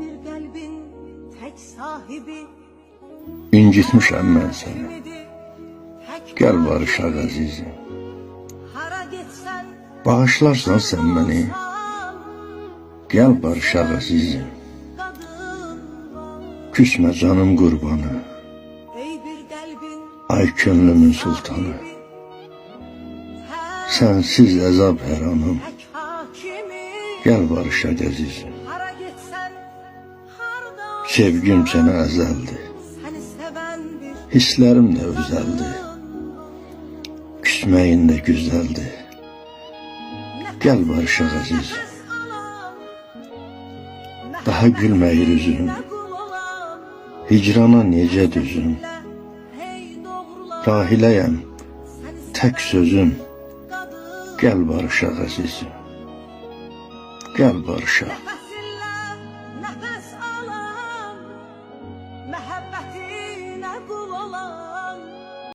bir qəlbin tək sahibi. İncitmişəm mən səni. Gəl barışaq əzizim. Hara getsən Bağışlarsan sən məni. Gəl barışaq əzizim. Küsmə canım qurbanı. ey bir qəlbin Ay könlümün sultanı. Sənsiz əzab hər anım. tək hakimi. Gəl barışaq əzizim. Hara getsən harda Sevgim sənə əzəldir. səni sevən bir Hisslərim də özəldir. Küsməyin də güzəldir. Gəl barışaq əzizim. Daha gülməyir üzüm. Hicrana necə düzüm. Rahiləyəm, tək sözüm. Gəl barışaq əzizim. Gəl barışaq. Nəfəsinlə nəfəs alan, məhəbbətinə qul olan.